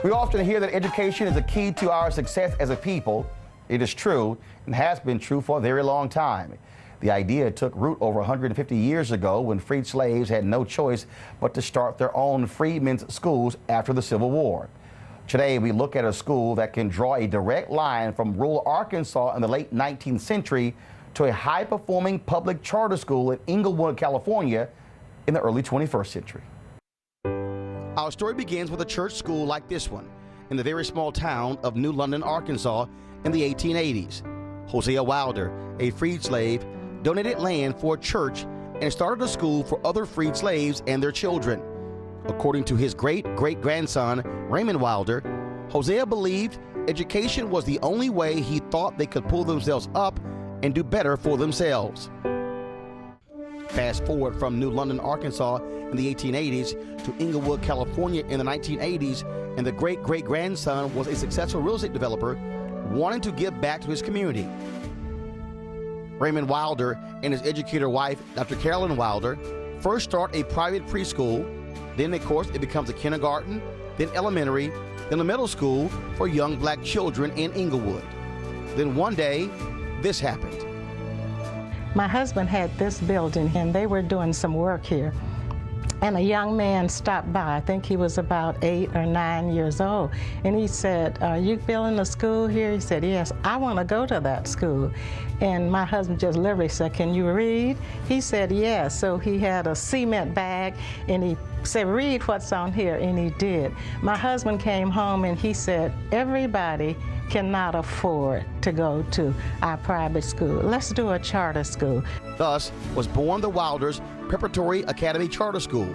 We often hear that education is the key to our success as a people. It is true and has been true for a very long time. The idea took root over 150 years ago when freed slaves had no choice but to start their own freedmen's schools after the Civil War. Today, we look at a school that can draw a direct line from rural Arkansas in the late 19th century to a high-performing public charter school in Inglewood, California in the early 21st century. Our story begins with a church school like this one in the very small town of New London, Arkansas in the 1880s. Hosea Wilder, a freed slave, donated land for a church and started a school for other freed slaves and their children. According to his great-great-grandson, Raymond Wilder, Hosea believed education was the only way he thought they could pull themselves up and do better for themselves. Fast forward from New London, Arkansas in the 1880s to Inglewood, California in the 1980s, and the great-great-grandson was a successful real estate developer wanting to give back to his community. Raymond Wilder and his educator wife, Dr. Carolyn Wilder, first start a private preschool. Then, of course, it becomes a kindergarten, then elementary, then a middle school for young black children in Inglewood. Then one day, this happened. My husband had this building and they were doing some work here. And a young man stopped by, I think he was about 8 or 9 years old, and he said, "Are you building a school here?" He said, "Yes, I want to go to that school." And my husband just literally said, "Can you read?" He said, "Yes." So he had a cement bag and he said, "Read what's on here," and he did. My husband came home and he said, "Everybody cannot afford to go to our private school. Let's do a charter school." Thus was born the Wilders' Preparatory Academy Charter School,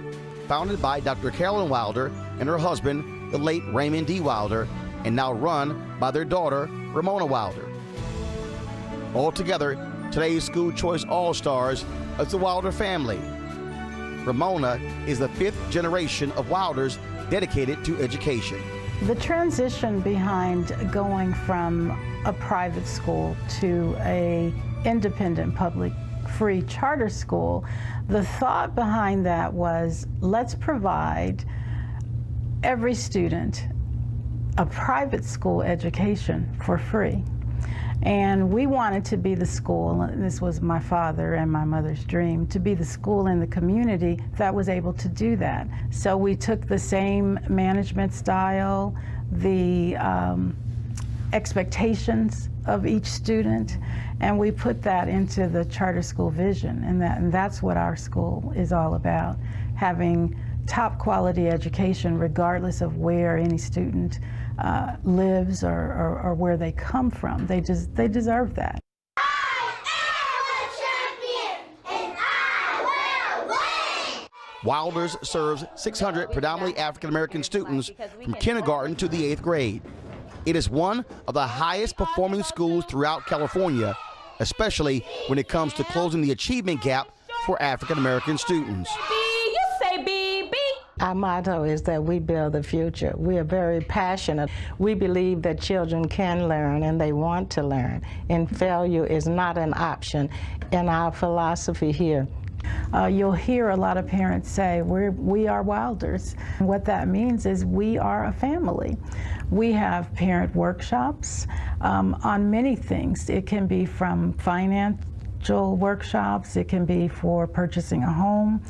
founded by Dr. Carolyn Wilder and her husband, the late Raymond D. Wilder, and now run by their daughter, Ramona Wilder. Altogether, today's school choice all-stars is the Wilder family. Ramona is the 5th generation of Wilders dedicated to education. The transition behind going from a private school to an independent public free charter school, the thought behind that was, let's provide every student a private school education for free. And we wanted to be the school, and this was my father and my mother's dream, to be the school in the community that was able to do that. So we took the same management style, the expectations of each student, and we put that into the charter school vision, and that's what our school is all about, having top quality education regardless of where any student lives or where they come from. They deserve that. I am a champion, and I will win! Wilders serves 600 predominantly African-American students from kindergarten to the 8th grade. It is one of the highest performing schools throughout California, especially when it comes to closing the achievement gap for African-American students. You say B. Our motto is that we build the future. We are very passionate. We believe that children can learn and they want to learn, and failure is not an option in our philosophy here. You'll hear a lot of parents say, we are Wilders. What that means is we are a family. We have parent workshops on many things. It can be from financial workshops, it can be for purchasing a home.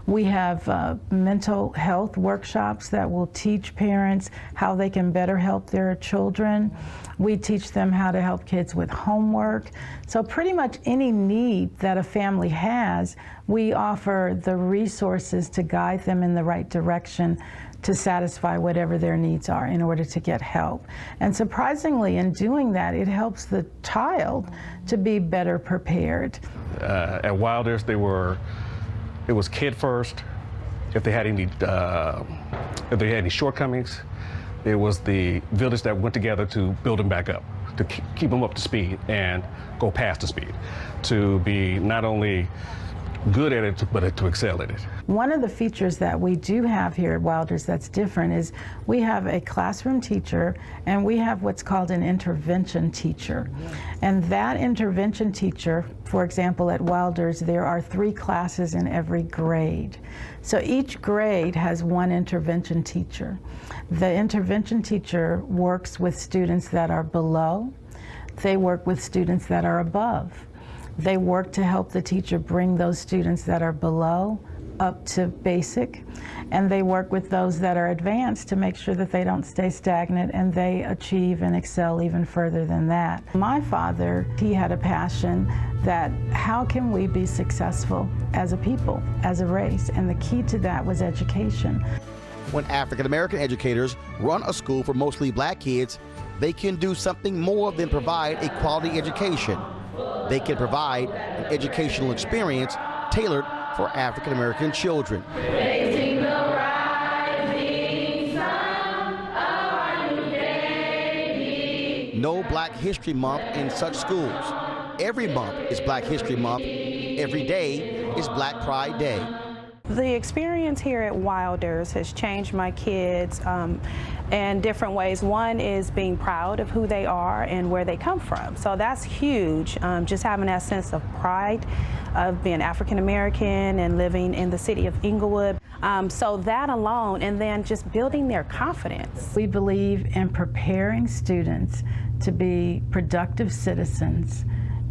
We have mental health workshops that will teach parents how they can better help their children. We teach them how to help kids with homework. So pretty much any need that a family has, we offer the resources to guide them in the right direction to satisfy whatever their needs are in order to get help. And surprisingly, in doing that, it helps the child to be better prepared. At Wilders, it was kid first. If they had any shortcomings, it was the village that went together to build them back up, to keep them up to speed and go past the speed, to be not only good at it, but to excel at it. One of the features that we do have here at Wilders that's different is we have a classroom teacher and we have what's called an intervention teacher. And that intervention teacher, for example, at Wilders, there are 3 classes in every grade. So each grade has one intervention teacher. The intervention teacher works with students that are below. They work with students that are above. They work to help the teacher bring those students that are below up to basic, and they work with those that are advanced to make sure that they don't stay stagnant and they achieve and excel even further than that. My father, he had a passion that how can we be successful as a people, as a race, and the key to that was education. When African American educators run a school for mostly black kids, they can do something more than provide a quality education. They can provide an educational experience tailored for African American children. Facing the rising sun of our new day. No Black History Month in such schools. Every month is Black History Month. Every day is Black Pride Day. The experience here at Wilders has changed my kids in different ways. One is being proud of who they are and where they come from. So that's huge, just having that sense of pride of being African American and living in the city of Inglewood. So that alone, and then just building their confidence. We believe in preparing students to be productive citizens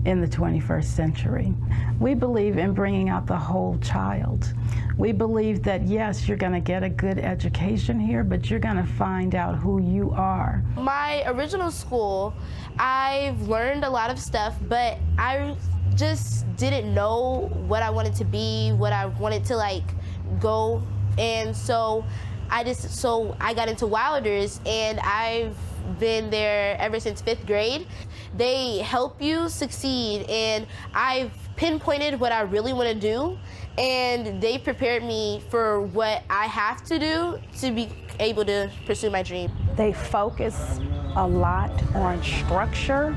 in the 21st century. We believe in bringing out the whole child. We believe that, yes, you're going to get a good education here, but you're going to find out who you are. My original school, I've learned a lot of stuff, but I just didn't know what I wanted to be, what I wanted to go, and so I got into Wilders, and I've been there ever since 5th grade. They help you succeed, and I've pinpointed what I really want to do, and they prepared me for what I have to do to be able to pursue my dream. They focus a lot on structure.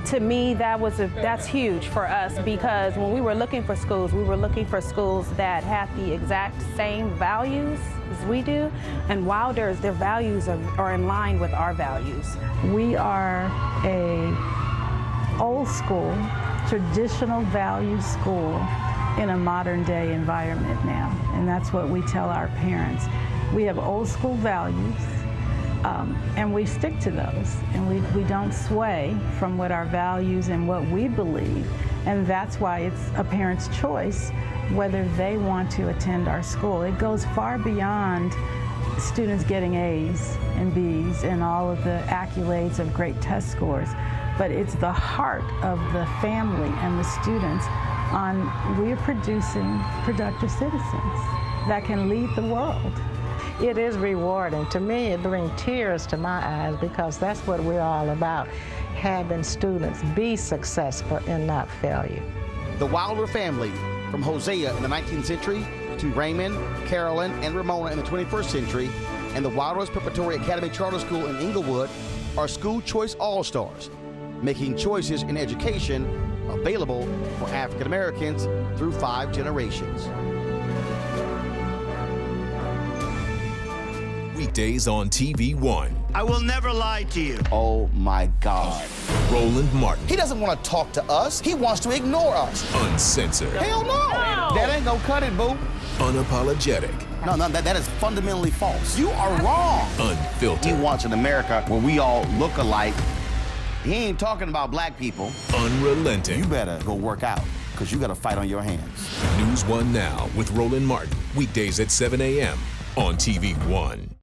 To me, that's huge for us, because when we were looking for schools that had the exact same values as we do, and Wilders, their values are in line with our values. We are a old school, traditional value school in a modern day environment now, and that's what we tell our parents. We have old school values, and we stick to those, and we don't sway from what our values and what we believe, and that's why it's a parent's choice whether they want to attend our school. It goes far beyond students getting A's and B's and all of the accolades of great test scores, but it's the heart of the family and the students on we're producing productive citizens that can lead the world. It is rewarding. To me, it brings tears to my eyes, because that's what we're all about, having students be successful and not failure. The Wilder family, from Hosea in the 19th century to Raymond, Carolyn, and Ramona in the 21st century, and the Wilders Preparatory Academy Charter School in Inglewood are school choice all-stars, making choices in education available for African Americans through 5 generations. Weekdays on TV One. I will never lie to you. Oh my God. Roland Martin. He doesn't want to talk to us. He wants to ignore us. Uncensored. Hell no. That ain't gonna cut it, boo. Unapologetic. No, that is fundamentally false. You are wrong. Unfiltered. He wants an America where we all look alike. He ain't talking about black people. Unrelenting. You better go work out, because you got a fight on your hands. NewsOne Now with Roland Martin. Weekdays at 7 a.m. on TV One.